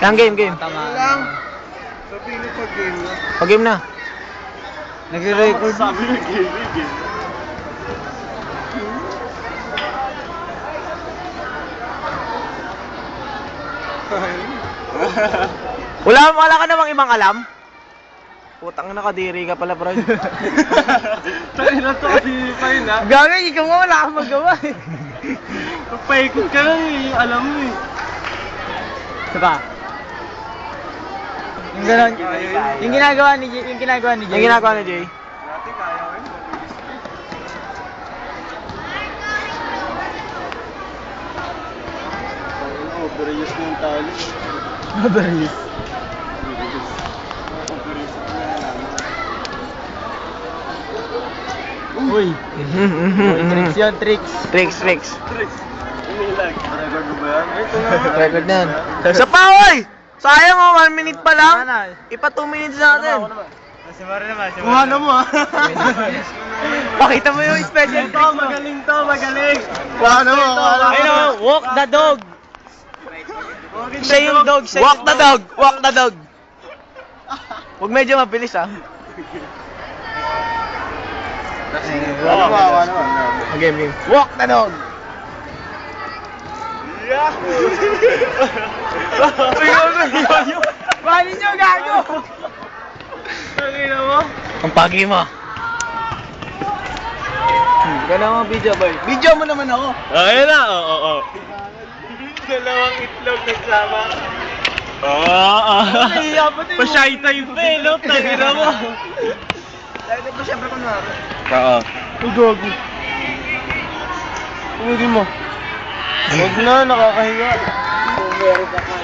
Yang game. Tama lang. Sabi niyo pag game na. Pag-game na. Nagre-record. Sabi niyo game. Wala ka namang ibang alam? Putang na, kadiri ka pala, bro. Tayo na to, kadiri pa yun, ha? Gagay, ikaw nga wala kang magawa eh. Paikot ka lang eh, alam mo eh. Saba? Yung gano'n, yung ginagawa ni Jay. Yung ginagawa ni Jay. Dati kaya ko yun, mabilis. Overuse mo yung tali. Overuse. Overuse mo na naman. Uy. Tricks yun, tricks. Tricks. Tricks. Inilag. Record mo ba yan? Ito na. Record na yan. Sa pa, oy! Sayang oh, 1 minute pa lang. Ipa 2 minutes natin. Si Mara naman. Kuha na mo ah. Pakita mo yung special Ito, magaling to, magaling. Kuha na mo. Ayun oh, walk the dog. Siya yung dog. Walk the dog. Huwag medyo mabilis ah. Kuha na mo. Game. Walk the dog. Paano nyo gago? Tangina mo. Ang pagi mo. Ka na mga video boy. Video mo naman ako. Ayun na, oo. Dalawang itlog nagsama. Oo. Pa-shy time pa eh, no? Tangina mo. Dahil ba siyempre kunwari? Oo. Uy, gago. Tumigil mo. Huwag na, nakakahiya.